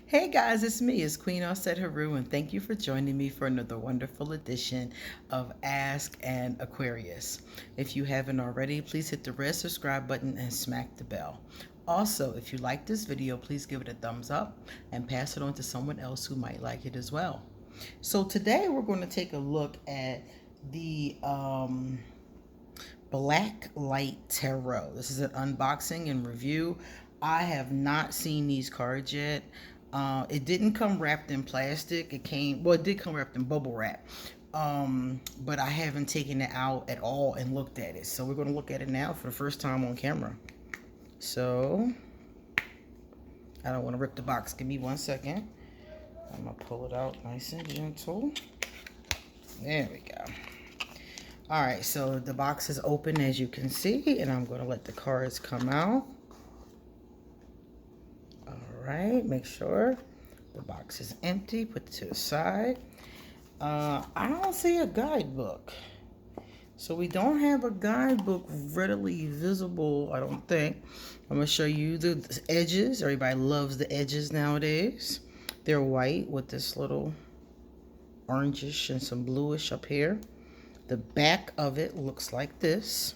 Hey guys, it's me, it's Queen Offset Haru, and thank you for joining me for another wonderful edition of Ask and Aquarius. If you haven't already, please hit the red subscribe button and smack the bell. Also, if you like this video, please give it a thumbs up and pass it on to someone else who might like it as well. So today we're going to take a look at the Black Light Tarot. This is an unboxing and review. I have not seen these cards yet. It didn't come wrapped in plastic. It did come wrapped in bubble wrap. But I haven't taken it out at all and looked at it. So we're going to look at it now for the first time on camera. So I don't want to rip the box. Give me 1 second. I'm going to pull it out nice and gentle. There we go. All right, so the box is open as you can see, and I'm going to let the cards come out. All right, make sure the box is empty. Put it to the side. I don't see a guidebook. So we don't have a guidebook readily visible, I don't think. I'm going to show you the edges. Everybody loves the edges nowadays. They're white with this little orangish and some bluish up here. The back of it looks like this.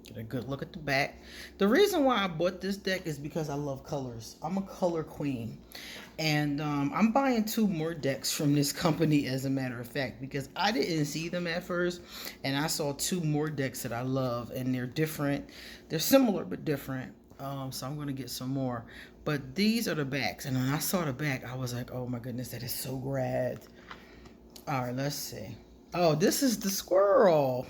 Get a good look at the back. The reason why I bought this deck is because I love colors. I'm a color queen. And I'm buying 2 more decks from this company, as a matter of fact, because I didn't see them at first. And I saw 2 more decks that I love, and they're different. They're similar, but different. So I'm going to get some more. But these are the backs. And when I saw the back, I was like, oh my goodness, that is so rad. All right, let's see. Oh, this is the squirrel.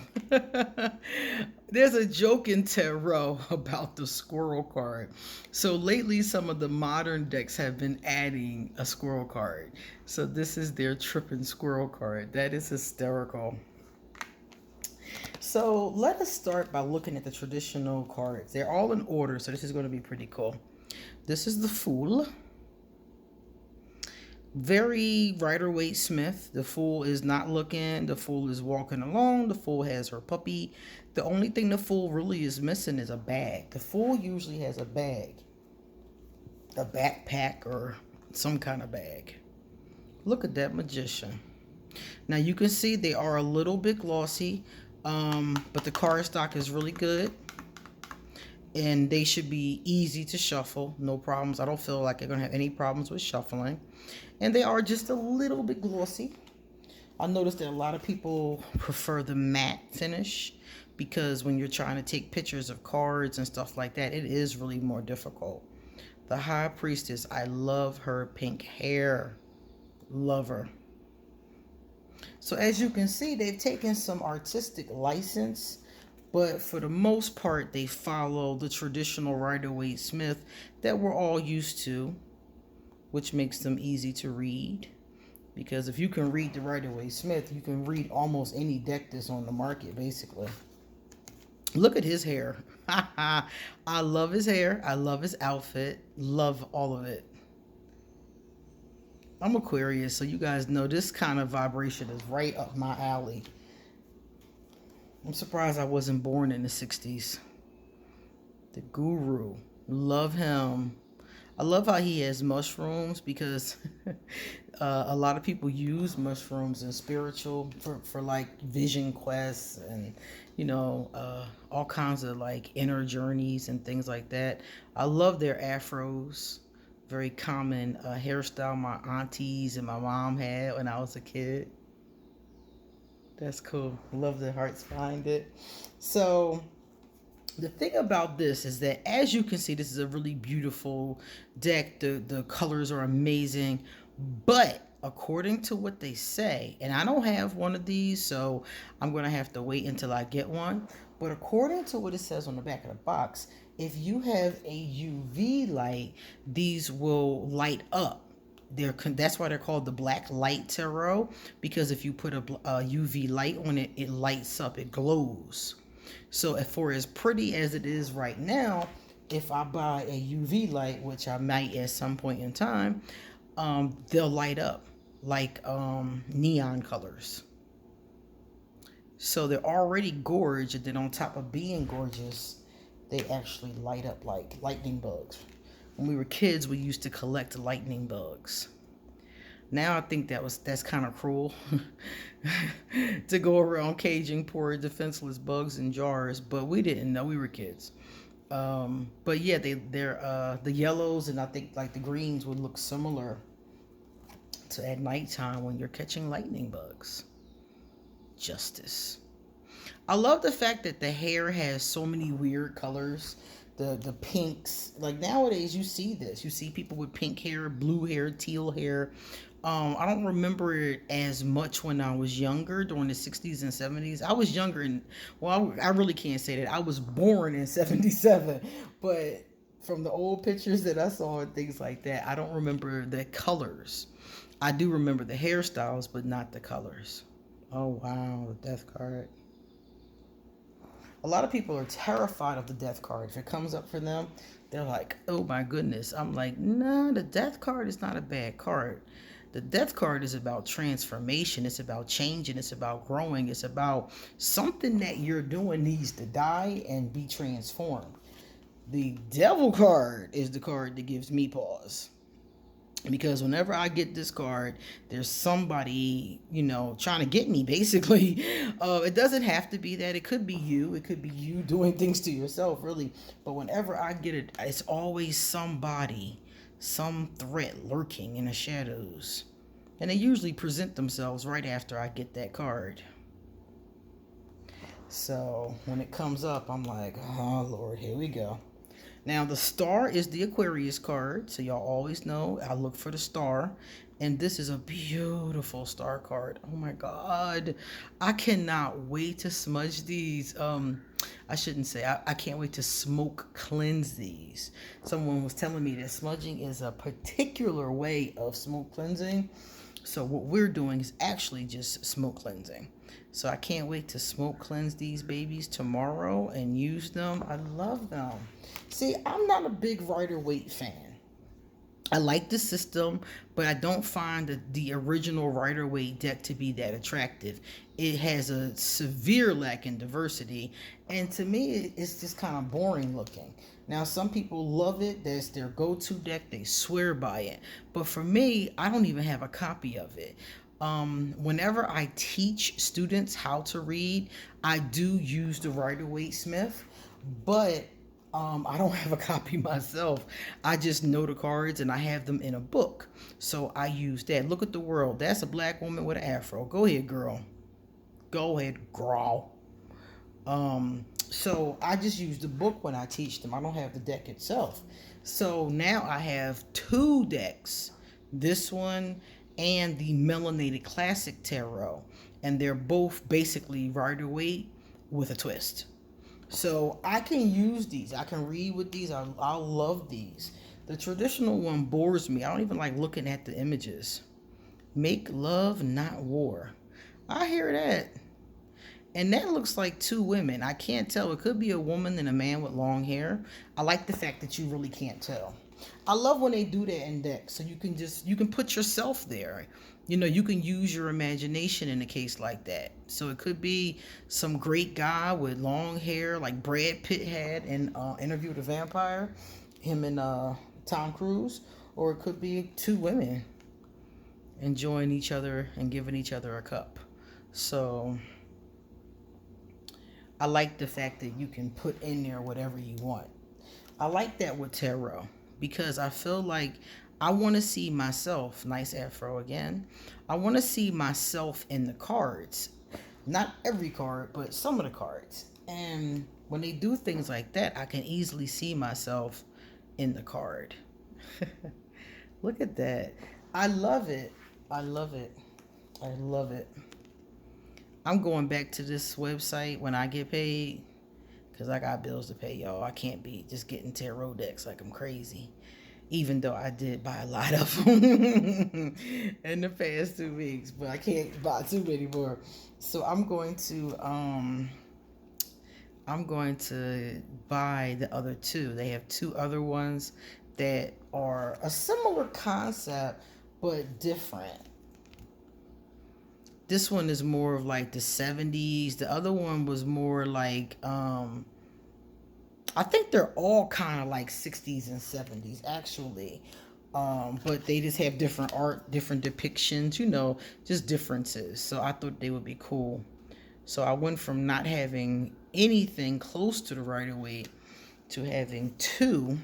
There's a joke in tarot about the squirrel card. So lately, some of the modern decks have been adding a squirrel card. So this is their tripping squirrel card. That is hysterical. So let us start by looking at the traditional cards. They're all in order, so this is going to be pretty cool. This is the Fool. Very Rider-Waite Smith. The Fool is not looking. The Fool is walking along. The Fool has her puppy. The only thing the Fool really is missing is a bag. The Fool usually has a bag, a backpack, or some kind of bag. Look at that Magician. Now you can see they are a little bit glossy, but the cardstock is really good. And they should be easy to shuffle, no problems. I don't feel like you're gonna have any problems with shuffling. And they are just a little bit glossy. I noticed that a lot of people prefer the matte finish because when you're trying to take pictures of cards and stuff like that, it is really more difficult. The High Priestess, I love her pink hair. Love her. So as you can see, they've taken some artistic license, but for the most part, they follow the traditional Rider-Waite Smith that we're all used to, which makes them easy to read. Because if you can read the Rider-Waite Smith, you can read almost any deck that's on the market, basically. Look at his hair. I love his hair. I love his outfit. Love all of it. I'm Aquarius, so you guys know this kind of vibration is right up my alley. I'm surprised I wasn't born in the 60s. The Guru. Love him. I love how he has mushrooms because a lot of people use mushrooms in spiritual for like vision quests and, you know, all kinds of like inner journeys and things like that. I love their afros. Very common hairstyle my aunties and my mom had when I was a kid. That's cool. Love the hearts behind it. So the thing about this is that, as you can see, this is a really beautiful deck. The colors are amazing. But according to what they say, and I don't have one of these, so I'm going to have to wait until I get one. But according to what it says on the back of the box, if you have a UV light, these will light up. That's why they're called the Black Light Tarot, because if you put a UV light on it, it lights up, it glows. So for as pretty as it is right now, if I buy a UV light, which I might at some point in time, they'll light up like neon colors. So they're already gorgeous, and then on top of being gorgeous, They actually light up like lightning bugs. When we were kids, we used to collect lightning bugs. Now I think that's kind of cruel to go around caging poor defenseless bugs in jars, but we didn't know, we were kids. But yeah, they're the yellows and I think like the greens would look similar to at nighttime when you're catching lightning bugs. Justice. I love the fact that the hair has so many weird colors. The pinks. Like nowadays you see this. You see people with pink hair, blue hair, teal hair. I don't remember it as much when I was younger during the 60s and 70s. I was younger and well, I really can't say that. I was born in 77, but from the old pictures that I saw and things like that, I don't remember the colors. I do remember the hairstyles, but not the colors. Oh wow, the death card. A lot of people are terrified of the death card. If it comes up for them, they're like, oh my goodness. I'm like, nah, the death card is not a bad card. The death card is about transformation. It's about changing. It's about growing. It's about something that you're doing needs to die and be transformed. The devil card is the card that gives me pause. Because whenever I get this card, there's somebody, trying to get me, basically. It doesn't have to be that. It could be you. It could be you doing things to yourself, really. But whenever I get it, it's always somebody, some threat lurking in the shadows. And they usually present themselves right after I get that card. So when it comes up, I'm like, oh, Lord, here we go. Now, the star is the Aquarius card, so y'all always know I look for the star. And this is a beautiful star card. Oh my God. I cannot wait to smudge these. I shouldn't say, I can't wait to smoke cleanse these. Someone was telling me that smudging is a particular way of smoke cleansing. So what we're doing is actually just smoke cleansing. So I can't wait to smoke cleanse these babies tomorrow and use them. I love them. See, I'm not a big Rider-Waite fan. I like the system, but I don't find the original Rider-Waite deck to be that attractive. It has a severe lack in diversity, and to me, it's just kind of boring looking. Now, some people love it. That's their go-to deck. They swear by it. But for me, I don't even have a copy of it. Whenever I teach students how to read, I do use the Rider-Waite Smith, but I don't have a copy myself. I just know the cards and I have them in a book. So I use that. Look at the world. That's a black woman with an afro. Go ahead, girl. Go ahead, girl. So I just use the book when I teach them. I don't have the deck itself. So now I have two decks. This one and the Melanated Classic Tarot. And they're both basically Rider-Waite with a twist. So I can use these. I can read with these. I love these. The traditional one bores me. I don't even like looking at the images. Make love, not war. I hear that. And that looks like two women. I can't tell. It could be a woman and a man with long hair. I like the fact that you really can't tell. I love when they do that in decks. So you can put yourself there. You can use your imagination in a case like that. So it could be some great guy with long hair like Brad Pitt had in Interview with a Vampire, him and Tom Cruise. Or it could be two women enjoying each other and giving each other a cup. So I like the fact that you can put in there whatever you want. I like that with tarot because I feel like I want to see myself, nice afro again. I want to see myself in the cards. Not every card, but some of the cards. And when they do things like that, I can easily see myself in the card. Look at that. I love it. I love it. I love it. I'm going back to this website when I get paid because I got bills to pay, y'all. I can't be just getting tarot decks like I'm crazy. Even though I did buy a lot of them in the past 2 weeks, but I can't buy too many more. So I'm going to buy the other two. They have two other ones that are a similar concept but different. This one is more of like the 70s. The other one was more like I think they're all kind of like 60s and 70s, actually. But they just have different art, different depictions, you know, just differences. So I thought they would be cool. So I went from not having anything close to the Rider-Waite to having two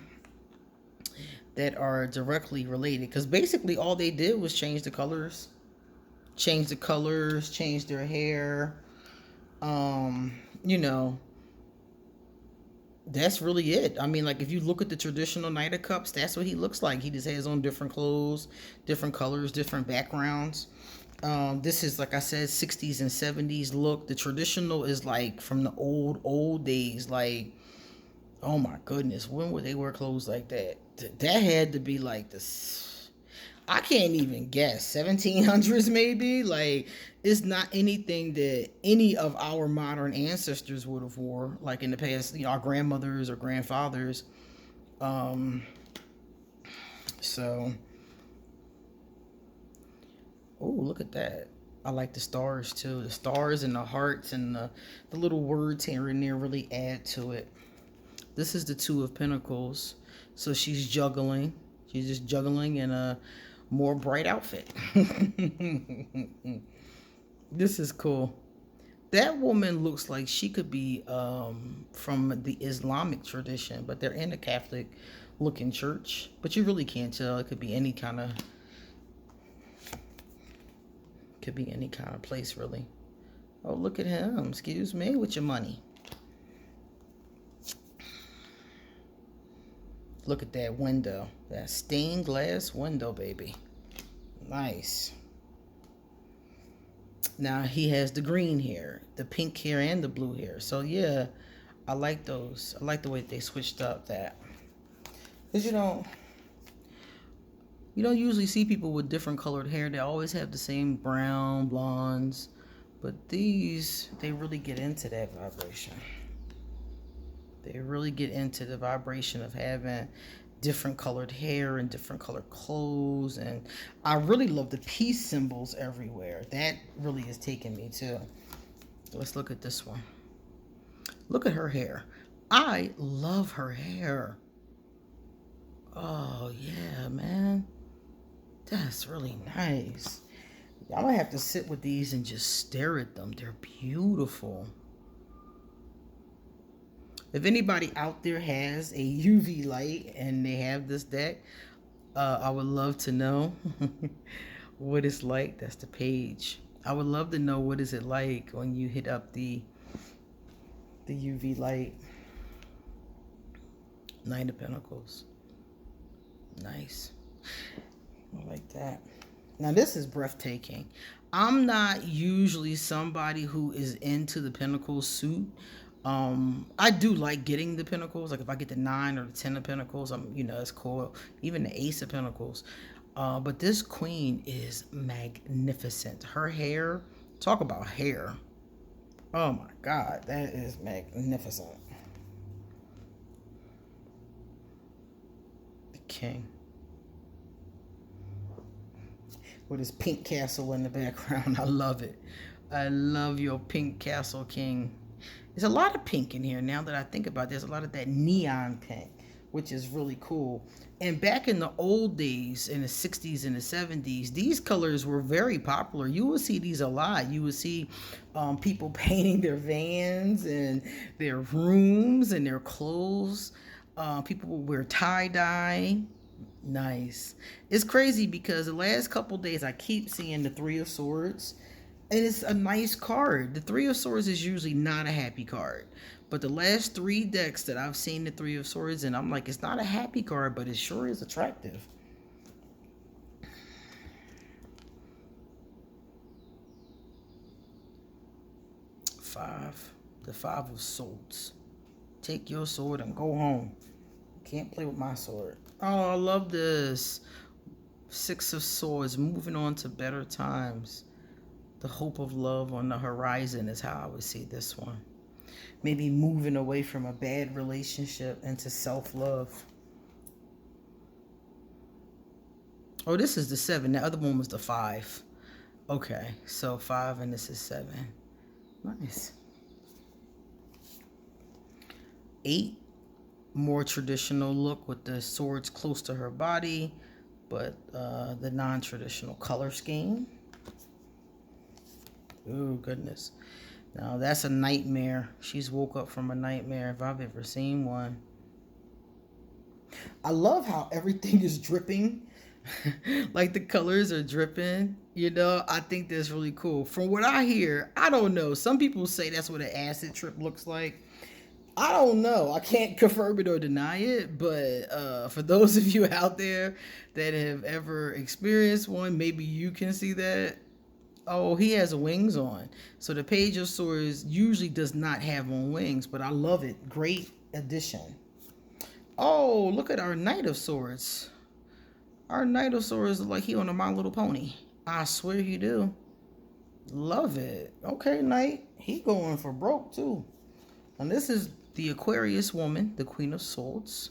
that are directly related. Because basically all they did was change the colors, change their hair. You know, that's really it. I mean, like if you look at the traditional Knight of Cups, that's what he looks like. He just has on different clothes, different colors, different backgrounds. This is, like I said, 60s and 70s look. The traditional is like from the old days. Like, oh my goodness, when would they wear clothes like that? That had to be like this. I can't even guess. 1700s maybe. Like, it's not anything that any of our modern ancestors would have wore, like in the past, you know, our grandmothers or grandfathers. So, oh, look at that. I like the stars too. The stars and the hearts and the little words here and there really add to it. This is the Two of Pentacles. So she's juggling. She's just juggling in a more bright outfit. This is cool. That woman looks like she could be from the Islamic tradition, but they're in a Catholic looking church. But you really can't tell. It could be any kind of place, really. Oh, look at him. Excuse me, with your money. Look at that window. That stained glass window, baby. Nice. Now he has the green hair, the pink hair, and the blue hair. So yeah, I like those. I like the way they switched up that. Because you don't usually see people with different colored hair. They always have the same brown, blondes. But these, they really get into that vibration. They really get into the vibration of having different colored hair and different colored clothes. And I really love the peace symbols everywhere. That really is taking me too. Let's look at this one. Look at her hair. I love her hair. Oh yeah, man. That's really nice. I'm gonna have to sit with these and just stare at them. They're beautiful. If anybody out there has a UV light and they have this deck, I would love to know what it's like. That's the page. I would love to know what is it like when you hit up the UV light. Knight of Pentacles. Nice. I like that. Now this is breathtaking. I'm not usually somebody who is into the Pentacles suit. I do like getting the Pentacles. Like if I get the 9 or the 10 of Pentacles, it's cool. Even the Ace of Pentacles. But this queen is magnificent. Her hair, talk about hair. Oh my God, that is magnificent. The king. With his pink castle in the background. I love it. I love your pink castle, king. There's a lot of pink in here now that I think about it. There's a lot of that neon pink, which is really cool. And back in the old days, in the 60s and the 70s, these colors were very popular. You would see these a lot. You would see people painting their vans and their rooms and their clothes. People would wear tie-dye. Nice. It's crazy because the last couple days I keep seeing the Three of Swords. And it's a nice card. The Three of Swords is usually not a happy card. But the last 3 decks that I've seen the Three of Swords in, I'm like, it's not a happy card, but it sure is attractive. The Five of Swords. Take your sword and go home. Can't play with my sword. Oh, I love this. 6 of Swords, moving on to better times. The hope of love on the horizon is how I would see this one. Maybe moving away from a bad relationship into self-love. Oh, this is the 7. The other one was the 5. Okay, so 5 and this is 7. Nice. 8 more traditional look with the swords close to her body, but the non-traditional color scheme. Oh, goodness. Now, that's a nightmare. She's woke up from a nightmare if I've ever seen one. I love how everything is dripping. Like the colors are dripping. You know, I think that's really cool. From what I hear, I don't know. Some people say that's what an acid trip looks like. I don't know. I can't confirm it or deny it, but for those of you out there that have ever experienced one, maybe you can see that. Oh, he has wings on. So the Page of Swords usually does not have on wings, but I love it. Great addition. Oh, look at our Knight of Swords. Our Knight of Swords look like he on a My Little Pony. I swear he do. Love it. Okay, Knight. He going for broke too. And this is the Aquarius woman, the Queen of Swords.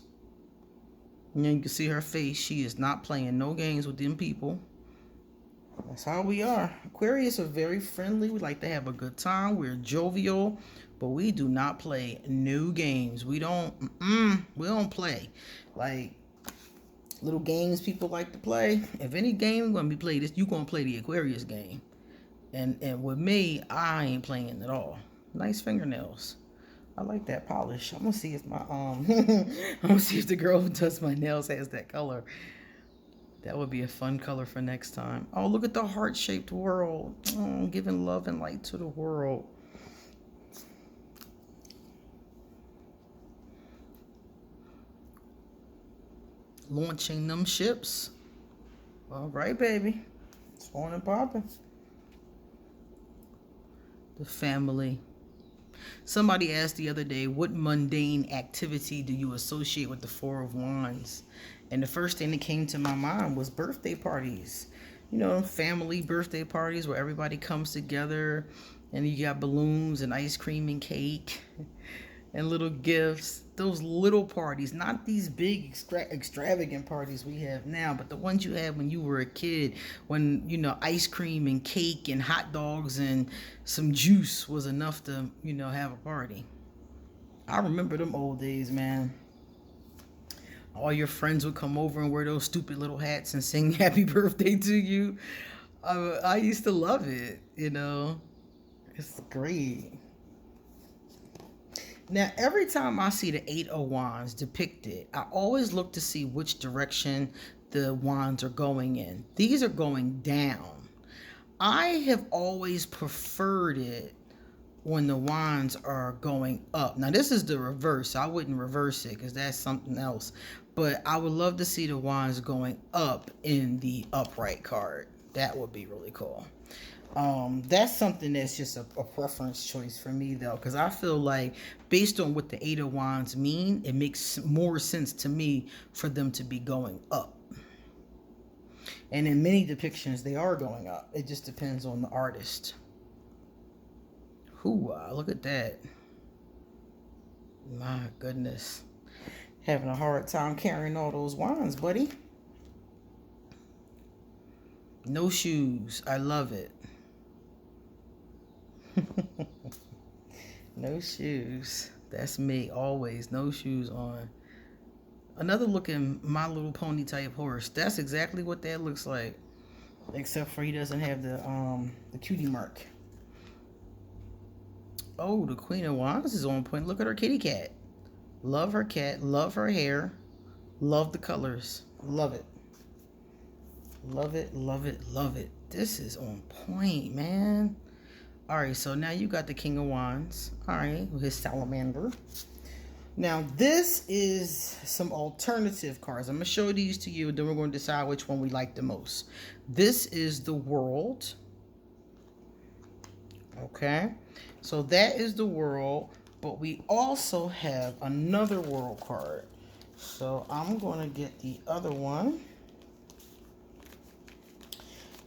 And you can see her face. She is not playing no games with them people. That's how we are. Aquarius are very friendly. We like to have a good time. We're jovial, but we do not play new games. We don't play like little games people like to play. If any game gonna be played, this you gonna play the Aquarius game. And with me, I ain't playing at all. Nice fingernails. I like that polish. I'm gonna see if my I'm gonna see if the girl who does my nails has that color. That would be a fun color for next time. Oh, look at the heart-shaped world. Oh, giving love and light to the world. Launching them ships. All right, baby. It's on and popping. The family. Somebody asked the other day, what mundane activity do you associate with the Four of Wands? And the first thing that came to my mind was birthday parties. You know, family birthday parties where everybody comes together and you got balloons and ice cream and cake and little gifts. Those little parties, not these big extravagant parties we have now, but the ones you had when you were a kid, when, you know, ice cream and cake and hot dogs and some juice was enough to, you know, have a party. I remember them old days, man. All your friends would come over and wear those stupid little hats and sing happy birthday to you. I used to love it, you know. It's great. Now, every time I see the Eight of Wands depicted, I always look to see which direction the wands are going in. These are going down. I have always preferred it when the wands are going up. Now, this is the reverse. I wouldn't reverse it because that's something else. But I would love to see the wands going up in the upright card. That would be really cool. That's something that's just a preference choice for me, though, because I feel like based on what the Eight of Wands mean, it makes more sense to me for them to be going up. And in many depictions, they are going up. It just depends on the artist. Hoo-ah, look at that. My goodness. Having a hard time carrying all those wands, buddy. No shoes. I love it. No shoes. That's me always. No shoes on. Another looking My Little Pony type horse. That's exactly what that looks like. Except for he doesn't have the cutie mark. Oh, the Queen of Wands is on point. Look at her kitty cat. Love her cat. Love her hair. Love the colors. Love it. Love it, love it, love it. This is on point, man. All right, so now you got the King of Wands. All right, with his salamander. Now, this is some alternative cards. I'm going to show these to you, then we're going to decide which one we like the most. This is the World. Okay, so that is the World, but we also have another World card. So I'm going to get the other one.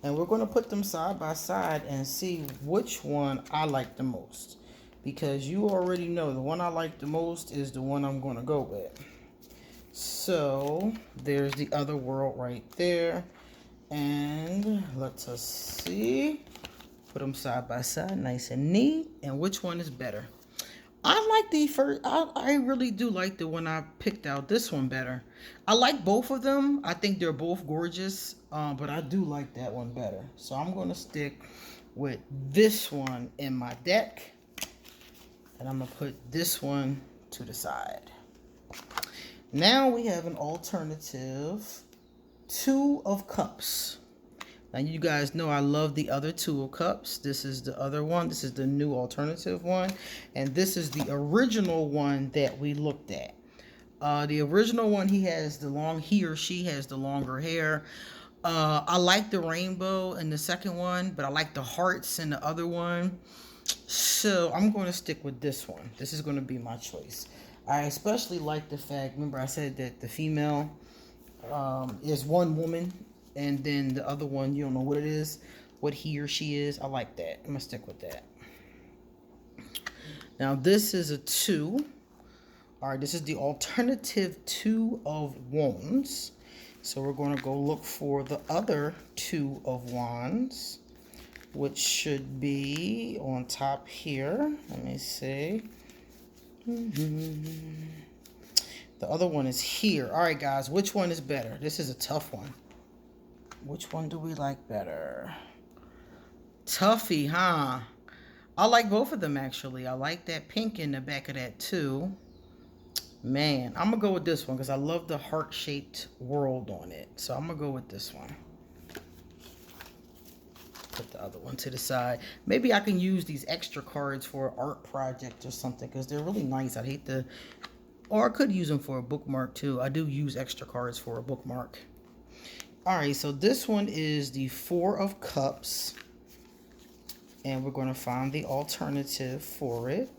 And we're going to put them side by side and see which one I like the most. Because you already know the one I like the most is the one I'm going to go with. So there's the other World right there. And let us see. Put them side by side, nice and neat. And which one is better? I like the first. I really do like the one I picked out. This one better. I like both of them. I think they're both gorgeous. But I do like that one better. So I'm gonna stick with this one in my deck, and I'm gonna put this one to the side. Now we have an alternative Two of Cups. Now you guys know I love the other Two of Cups. This is the other one. This is the new alternative one. And this is the original one that we looked at. The original one, he or she has the longer hair. I like the rainbow in the second one, but I like the hearts in the other one. So I'm going to stick with this one. This is going to be my choice. I especially like the fact, remember I said that the female is one woman, and then the other one, you don't know what it is, what he or she is. I like that. I'm going to stick with that. Now this is a 2. All right, this is the alternative 2 of Wands. So we're going to go look for the other 2 of Wands, which should be on top here. Let me see. The other one is here. All right, guys, which one is better? This is a tough one. Which one do we like better? Toughie, huh? I like both of them, actually. I like that pink in the back of that, too. Man, I'm going to go with this one because I love the heart-shaped world on it. So I'm going to go with this one. Put the other one to the side. Maybe I can use these extra cards for an art project or something because they're really nice. I'd hate to... Or I could use them for a bookmark, too. I do use extra cards for a bookmark. All right, so this one is the 4 of Cups. And we're going to find the alternative for it.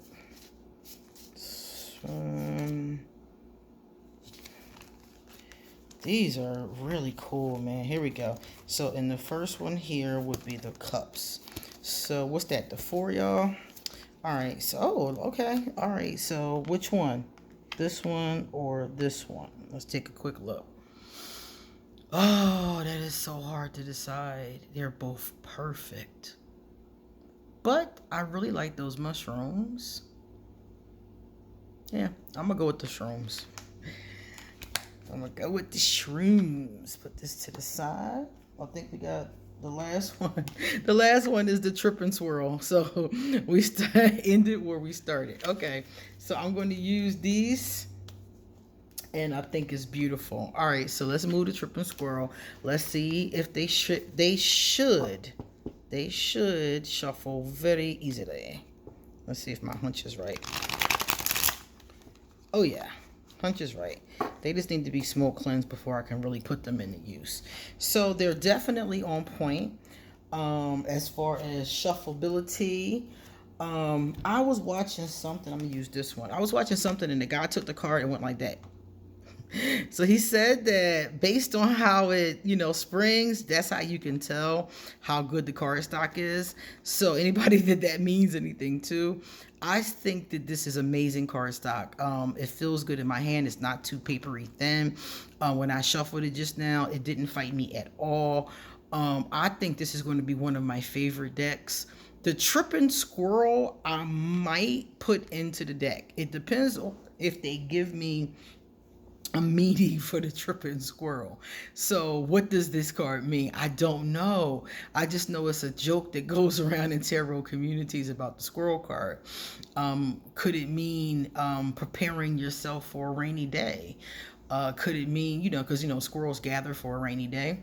These are really cool, man. Here we go. So in the first one here would be the cups. So what's that? The 4, y'all? All right. So, oh, okay. All right. So which one? This one or this one? Let's take a quick look. Oh, that is so hard to decide. They're both perfect. But I really like those mushrooms. Yeah, I'm going to go with the shrooms. I'm going to go with the shrooms. Put this to the side. I think we got the last one. The last one is the trip and swirl. So we ended where we started. Okay, so I'm going to use these. And I think it's beautiful. All right, so let's move the trip and swirl. Let's see if they should shuffle very easily. Let's see if my hunch is right. Oh yeah, hunch is right. They just need to be smoke cleansed before I can really put them into use. So they're definitely on point. As far as shuffleability, I was watching something. I'm gonna use this one. I was watching something and the guy took the card and went like that. So he said that based on how it, springs, that's how you can tell how good the card stock is. So anybody that means anything to, I think that this is amazing card stock. It feels good in my hand. It's not too papery thin. When I shuffled it just now, it didn't fight me at all. I think this is going to be one of my favorite decks. The Trippin' Squirrel, I might put into the deck. It depends on if they give me a meaning for the Trippin' Squirrel. So what does this card mean? I don't know. I just know it's a joke that goes around in tarot communities about the squirrel card. Could it mean preparing yourself for a rainy day? Could it mean, because, squirrels gather for a rainy day?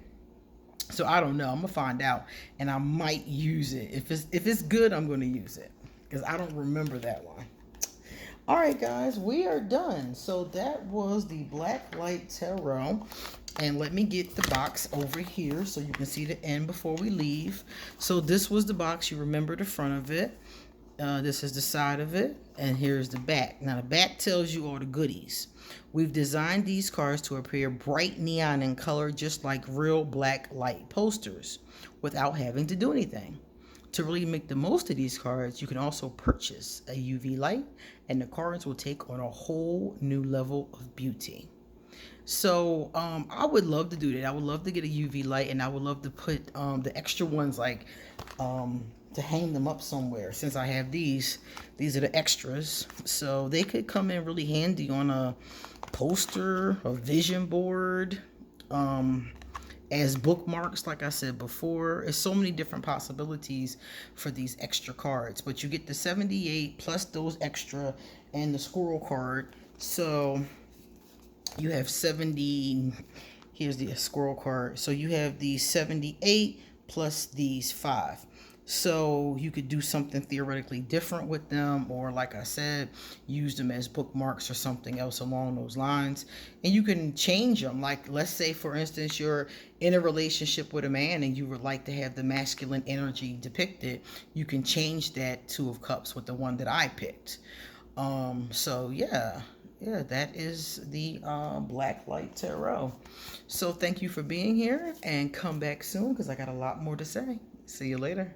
So I don't know. I'm going to find out, and I might use it. If it's good, I'm going to use it because I don't remember that one. All right, guys, we are done. So that was the Black Light Tarot. And let me get the box over here so you can see the end before we leave. So this was the box. You remember the front of it. This is the side of it. And here's the back. Now, the back tells you all the goodies. We've designed these cards to appear bright neon in color, just like real black light posters, without having to do anything. To really make the most of these cards, you can also purchase a UV light, and the cards will take on a whole new level of beauty. So I would love to do that. I would love to get a UV light, and I would love to put the extra ones like to hang them up somewhere. Since I have these are the extras, so they could come in really handy on a poster, a vision board, as bookmarks. Like I said before, there's so many different possibilities for these extra cards, but you get the 78 plus those extra and the squirrel card. So you have 70. Here's the squirrel card. So you have the 78 plus these 5. So you could do something theoretically different with them, or like I said, use them as bookmarks or something else along those lines. And you can change them. Like, let's say, for instance, you're in a relationship with a man and you would like to have the masculine energy depicted. You can change that 2 of Cups with the one that I picked. So yeah, that is the Black Light Tarot. So thank you for being here, and come back soon because I got a lot more to say. See you later.